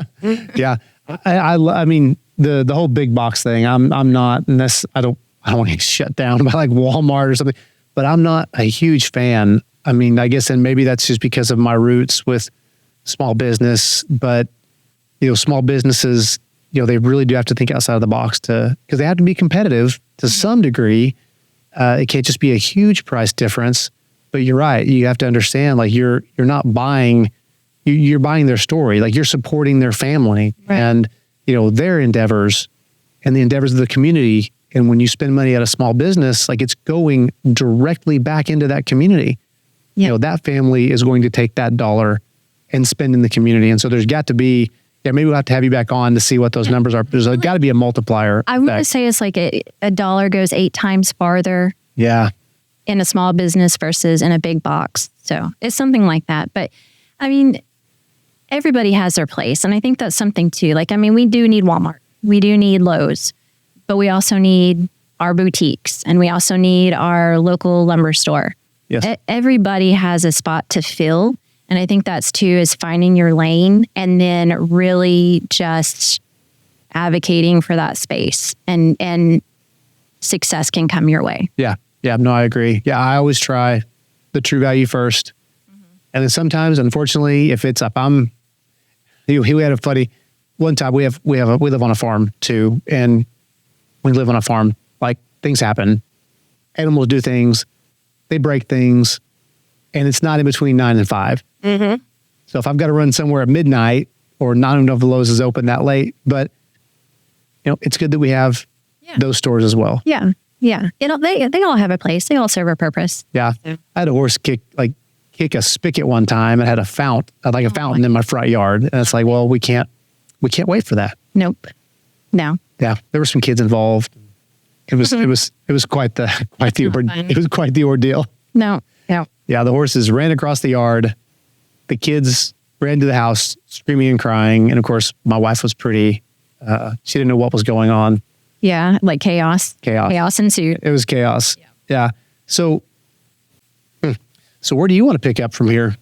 Yeah. I mean, the whole big box thing, I'm not, and that's, I don't want to get shut down by like Walmart or something, but I'm not a huge fan. I mean, I guess, and maybe that's just because of my roots with small business, but small businesses, they really do have to think outside of the box because they have to be competitive to some degree. It can't just be a huge price difference, but you're right. You have to understand, like you're not buying, you're buying their story, like you're supporting their family and, their endeavors and the endeavors of the community. And when you spend money at a small business, like it's going directly back into that community. That family is going to take that dollar and spend in the community. And so there's got to be, maybe we'll have to have you back on to see what those numbers are. There's got to be a multiplier. I would say it's like a dollar goes 8 times farther. Yeah. In a small business versus in a big box. So it's something like that. But I mean, everybody has their place. And I think that's something too. Like, I mean, we do need Walmart. We do need Lowe's, but we also need our boutiques and we also need our local lumber store. Yes. Everybody has a spot to fill. And I think that's too, is finding your lane and then really just advocating for that space and success can come your way. Yeah. Yeah. No, I agree. Yeah. I always try the true value first. And then sometimes, unfortunately, if I'm, we had a funny, one time we live on a farm too. And when you live on a farm, like things happen, animals do things, they break things, and it's not in between 9 and 5. Mm-hmm. So if I've got to run somewhere at midnight or not enough of the Lowe's is open that late, but it's good that we have those stores as well. Yeah. Yeah. They all have a place. They all serve a purpose. Yeah. I had a horse kick a spigot one time and had a fountain in my front yard. And it's like, well, we can't wait for that. Nope. No. Yeah. There were some kids involved. It was quite the ordeal. No. Yeah. The horses ran across the yard. The kids ran to the house screaming and crying. And of course my wife was pretty, she didn't know what was going on. Yeah. Like chaos. Chaos ensued. It was chaos. Yeah. So where do you want to pick up from here?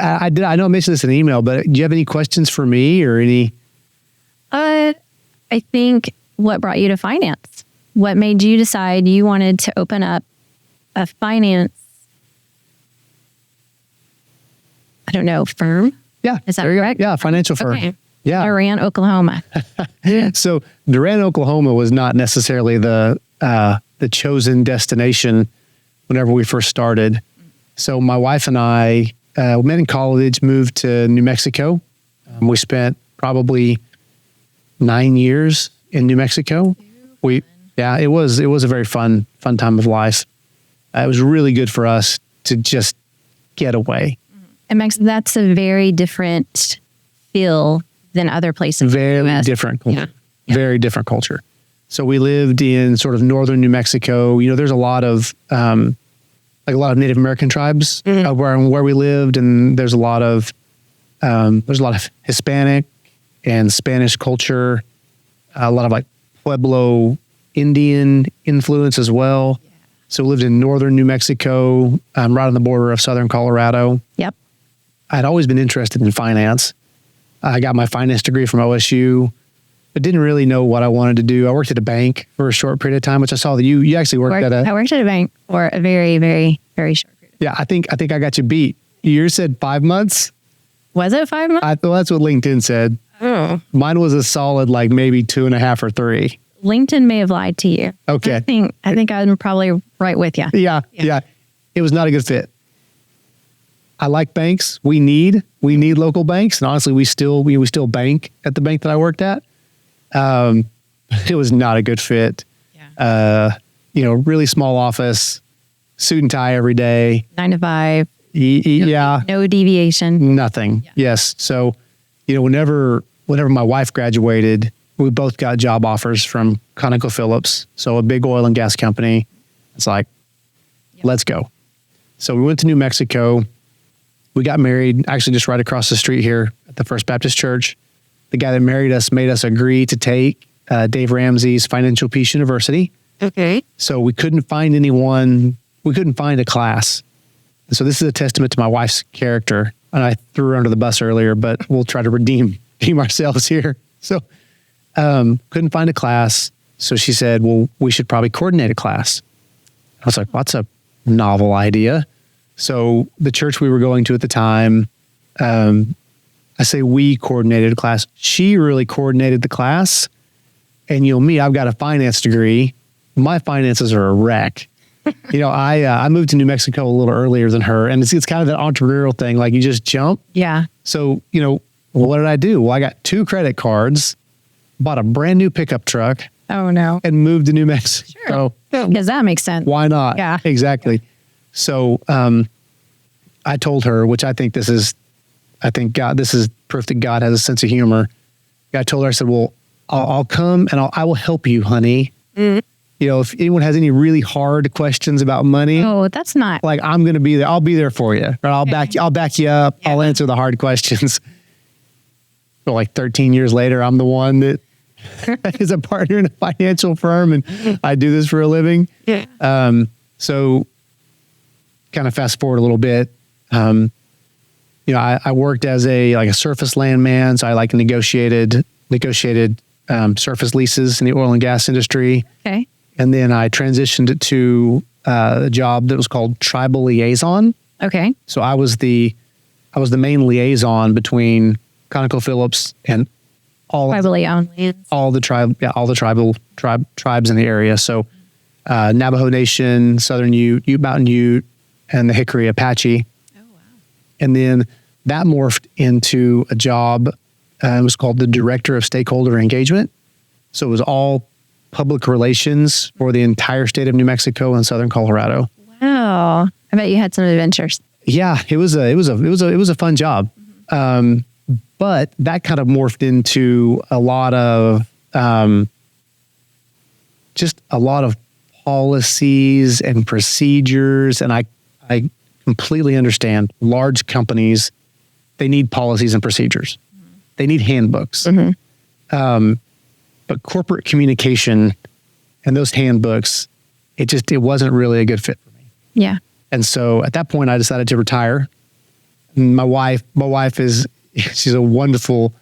I know I mentioned this in an email, but do you have any questions for me or any? I think what brought you to finance? What made you decide you wanted to open up a finance, firm? Yeah. Is that correct? Yeah, financial firm. Okay. Yeah. Durant, Oklahoma. So Durant, Oklahoma was not necessarily the chosen destination whenever we first started. So my wife and I met in college, moved to New Mexico. We spent probably 9 years in New Mexico. It was a very fun time of life. It was really good for us to just get away. And that's a very different feel than other places. Very different culture. Yeah. Very different culture. So we lived in sort of northern New Mexico. There's a lot of Native American tribes where we lived, and there's a lot of Hispanic and Spanish culture, a lot of like Pueblo Indian influence as well. Yeah. So we lived in northern New Mexico, right on the border of southern Colorado. Yep. I'd always been interested in finance. I got my finance degree from OSU, but didn't really know what I wanted to do. I worked at a bank for a short period of time, which I saw that you actually worked at I worked at a bank for a very, very, very short period. Yeah, I think I got you beat. Yours said 5 months. Was it 5 months? I thought that's what LinkedIn said. Oh. Mine was a solid maybe 2.5 or 3. LinkedIn may have lied to you. Okay. I think I'm probably right with you. Yeah. It was not a good fit. I like banks. We need local banks, and honestly, we still bank at the bank that I worked at. It was not a good fit. Yeah. Really small office, suit and tie every day. 9 to 5. Yeah. No deviation. Nothing. Yeah. Yes. So, whenever my wife graduated, we both got job offers from ConocoPhillips, so a big oil and gas company. It's like, let's go. So we went to New Mexico. We got married, actually just right across the street here at the First Baptist Church. The guy that married us made us agree to take Dave Ramsey's Financial Peace University. Okay. So we couldn't find anyone. We couldn't find a class. So this is a testament to my wife's character. And I threw her under the bus earlier, but we'll try to redeem ourselves here. So couldn't find a class. So she said, well, we should probably coordinate a class. I was like, well, that's a novel idea. So the church we were going to at the time, I say we coordinated a class. She really coordinated the class. And me, I've got a finance degree. My finances are a wreck. I moved to New Mexico a little earlier than her, and it's kind of that entrepreneurial thing. Like you just jump. Yeah. So, what did I do? Well, I got 2 credit cards, bought a brand new pickup truck. Oh no. And moved to New Mexico. Sure. Because that makes sense. Why not? Yeah. Exactly. So, I told her, which I think this is proof that God has a sense of humor. I told her, I said, well, I'll come and I will help you, honey. Mm-hmm. If anyone has any really hard questions about money, oh, that's not like I'm going to be there. I'll be there for you. Right? I'll back you up. Yeah. I'll answer the hard questions. So like 13 years later, I'm the one that is a partner in a financial firm and I do this for a living. Yeah. So kind of fast forward a little bit. I worked as a surface landman. So I negotiated surface leases in the oil and gas industry. Okay. And then I transitioned it to a job that was called tribal liaison. Okay. So I was the main liaison between ConocoPhillips and all the tribes in the area. So Navajo Nation, Southern Ute, Mountain Ute, and the Hickory Apache. Oh wow! And then that morphed into a job. It was called the Director of Stakeholder Engagement. So it was all public relations for the entire state of New Mexico and Southern Colorado. Wow! I bet you had some adventures. Yeah, it was a fun job. Mm-hmm. But that kind of morphed into a lot of just a lot of policies and procedures. And I completely understand large companies, they need policies and procedures. Mm-hmm. They need handbooks. Mm-hmm. But corporate communication and those handbooks, it wasn't really a good fit for me. Yeah. And so at that point I decided to retire. My wife she's a wonderful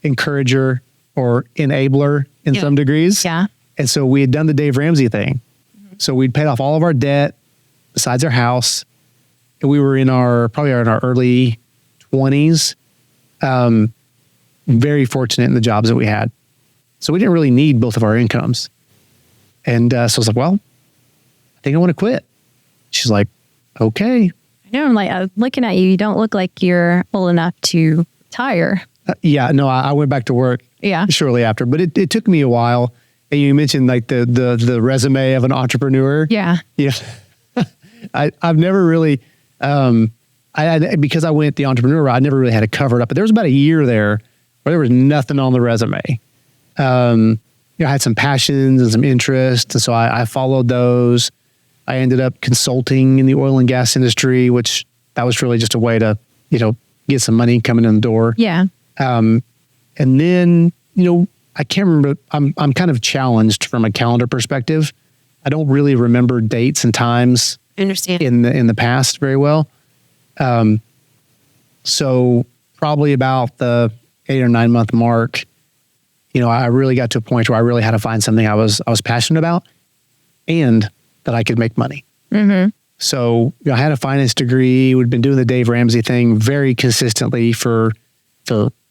encourager or enabler in some degrees. Yeah. And so we had done the Dave Ramsey thing. Mm-hmm. So we'd paid off all of our debt besides our house. And we were probably in our early 20s. Very fortunate in the jobs that we had. So we didn't really need both of our incomes. And so I was like, well, I think I want to quit. She's like, okay. I know. I'm like, looking at you, you don't look like you're old enough to retire. Yeah, no, I went back to work shortly after, but it took me a while. And you mentioned like the resume of an entrepreneur. Yeah. Yeah. I've never really, because I went the entrepreneur route, I never really had it covered up, but there was about a year there where there was nothing on the resume. I had some passions and some interests. And so I followed those. I ended up consulting in the oil and gas industry, which that was really just a way to, get some money coming in the door. Yeah. And then, I can't remember, I'm kind of challenged from a calendar perspective. I don't really remember dates and times in the past very well. So probably about the 8 or 9 month mark, I really got to a point where I really had to find something I was passionate about and that I could make money. Mm-hmm. So I had a finance degree. We'd been doing the Dave Ramsey thing very consistently for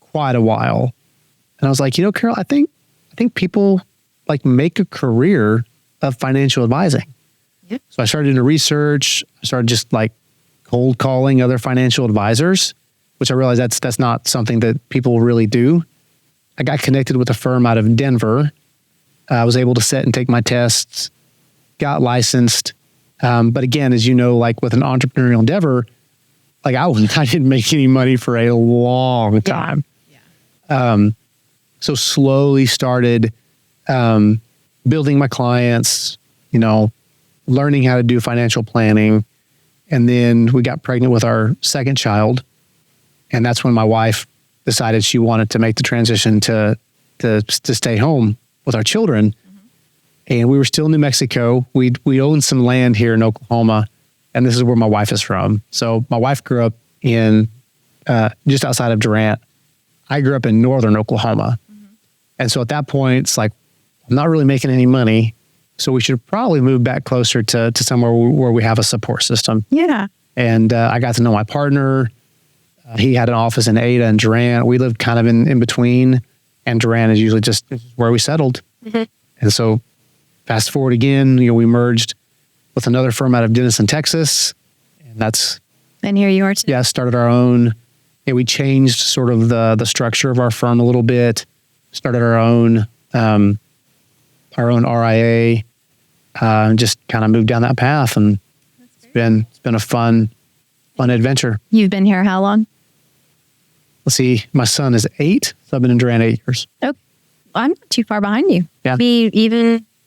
quite a while. And I was like, Carol, I think people make a career of financial advising. Yep. So I started doing research. I started just cold calling other financial advisors, which I realized that's not something that people really do. I got connected with a firm out of Denver. I was able to sit and take my tests, got licensed. But again, as you know, with an entrepreneurial endeavor, I didn't make any money for a long time. Yeah. So slowly started building my clients, learning how to do financial planning. And then we got pregnant with our second child. And that's when my wife decided she wanted to make the transition to stay home with our children. Mm-hmm. and we were still in New Mexico. We owned some land here in Oklahoma, and this is where my wife is from. So my wife grew up in just outside of Durant. I grew up in northern Oklahoma. And so at that point, it's like, I'm not really making any money, so we should probably move back closer to somewhere where we have a support system. Yeah. And I got to know my partner. He had an office in Ada and Durant. We lived kind of in between, and Durant is usually just where we settled. And so fast forward again, we merged with another firm out of Denison, Texas. And here you are today. Yeah, started our own. We changed sort of the structure of our firm a little bit. Started our own RIA. Just kind of moved down that path, and it's been a fun adventure. You've been here how long? Let's see, my son is 8, so I've been in Durant 8 years. Oh, I'm not too far behind you. Yeah.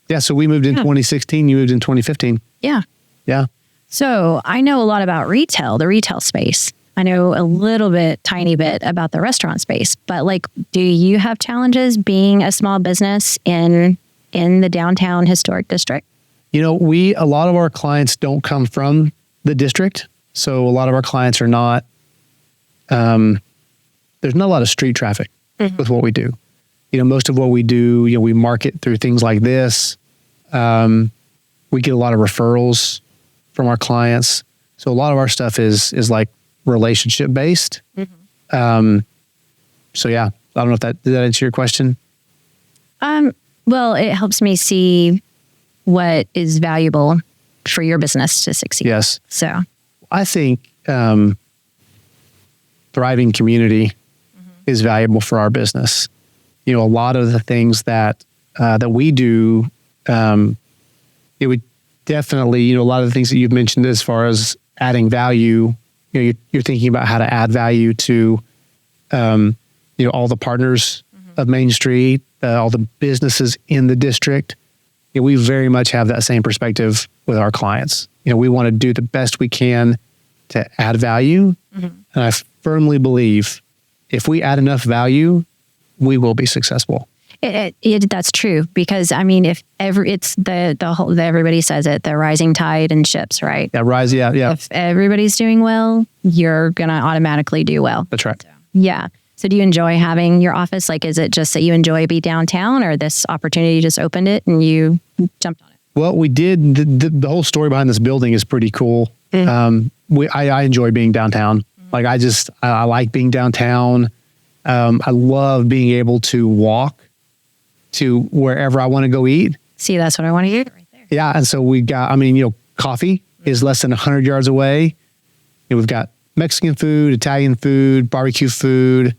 Yeah, so we moved in 2016. You moved in 2015. Yeah. Yeah. So I know a lot about retail, the retail space. I know a little bit, tiny bit about the restaurant space, but like, do you have challenges being a small business in the downtown historic district? A lot of our clients don't come from the district. So a lot of our clients are not, there's not a lot of street traffic with what we do. Most of what we do, we market through things like this. We get a lot of referrals from our clients. So a lot of our stuff is like relationship based. So yeah, I don't know if did that answer your question? Well, it helps me see what is valuable for your business to succeed. Yes. So I think thriving community is valuable for our business. A lot of the things that we do, it would definitely, a lot of the things that you've mentioned as far as adding value, you're thinking about how to add value to, all the partners of Main Street, all the businesses in the district. We very much have that same perspective with our clients. We want to do the best we can to add value. And I firmly believe if we add enough value, we will be successful. That's true, because I mean, if it's the whole, everybody says it, the rising tide and ships, right? Yeah. If everybody's doing well, you're gonna automatically do well. That's right. So, yeah. So do you enjoy having your office? Like, is it just that you enjoy being downtown, or this opportunity just opened it and you jumped on it? Well, we did. The whole story behind this building is pretty cool. I enjoy being downtown. Like I like being downtown. I love being able to walk to wherever I want to go eat. See, that's what I want to hear right there. Yeah. And so we got, coffee is less than 100 yards away. We've got Mexican food, Italian food, barbecue food,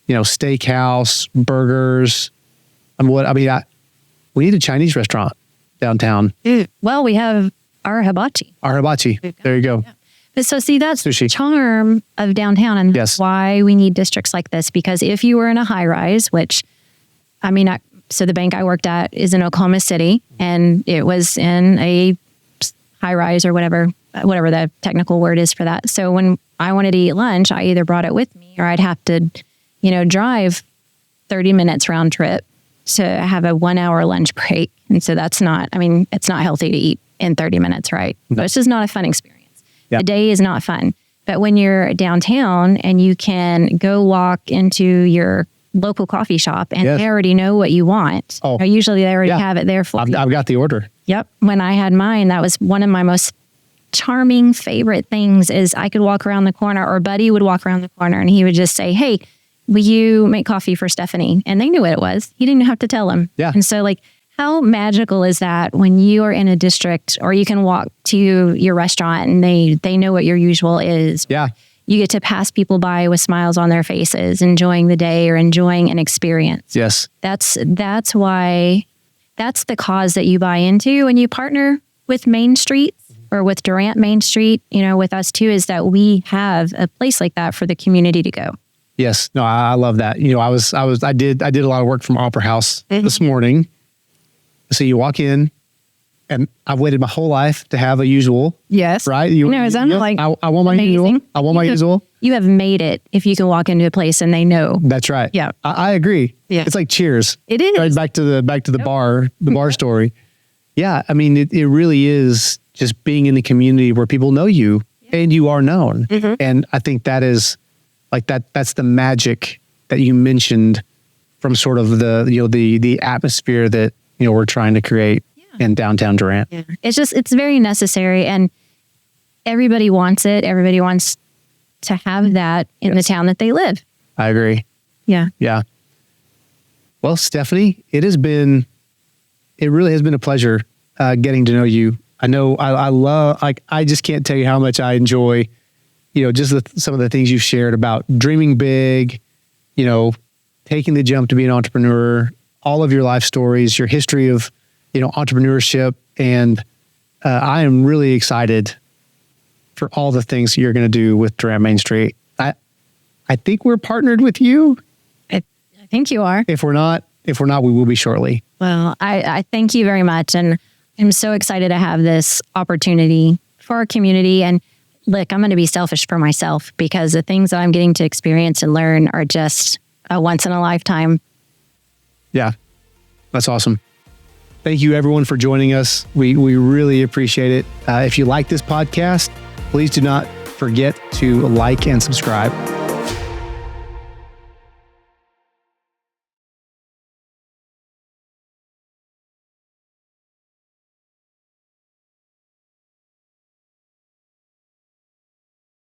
steakhouse, burgers. We need a Chinese restaurant downtown. Well, we have our hibachi. There you go. Yeah. But so see, that's Sushi. The charm of downtown, and that's why we need districts like this. Because if you were in a high rise, which, so the bank I worked at is in Oklahoma City, and it was in a high rise or whatever the technical word is for that. So when I wanted to eat lunch, I either brought it with me or I'd have to, drive 30 minutes round trip to have a 1 hour lunch break. And so it's not healthy to eat in 30 minutes, right? No. But it's just not a fun experience. Yeah. The day is not fun. But when you're downtown and you can go walk into your local coffee shop and they already know what you want. Oh. Usually they already have it there for you. I've got the order. Yep. When I had mine, that was one of my most charming favorite things is I could walk around the corner, or Buddy would walk around the corner and he would just say, "Hey, will you make coffee for Stephanie?" And they knew what it was. He didn't have to tell them. Yeah. And so how magical is that when you are in a district, or you can walk to your restaurant and they know what your usual is. Yeah. You get to pass people by with smiles on their faces, enjoying the day or enjoying an experience. Yes. That's why, that's the cause that you buy into when you partner with Main Street or with Durant Main Street, with us too, is that we have a place like that for the community to go. Yes. No, I love that. I did a lot of work from Opera House this morning. So you walk in, and I've waited my whole life to have a usual. Yes. Right? I want my usual. I want my usual. You have made it if you can walk into a place and they know. That's right. Yeah. I agree. Yeah. It's like Cheers. It is. Right back to the bar story. Yeah, I mean, it really is just being in the community where people know you and you are known. And I think that is like that's the magic that you mentioned from sort of the atmosphere that, we're trying to create in downtown Durant. Yeah. It's very necessary, and everybody wants it. Everybody wants to have that in the town that they live. I agree. Yeah. Yeah. Well, Stephanie, it really has been a pleasure getting to know you. I know I love, I just can't tell you how much I enjoy, just some of the things you shared about dreaming big, taking the jump to be an entrepreneur, all of your life stories, your history of, entrepreneurship. And I am really excited for all the things you're going to do with Durant Main Street. I think we're partnered with you. I think you are. If we're not, we will be shortly. Well, I thank you very much. And I'm so excited to have this opportunity for our community. And look, I'm going to be selfish for myself because the things that I'm getting to experience and learn are just a once in a lifetime. Yeah, that's awesome. Thank you everyone for joining us. We really appreciate it. If you like this podcast, please do not forget to like and subscribe.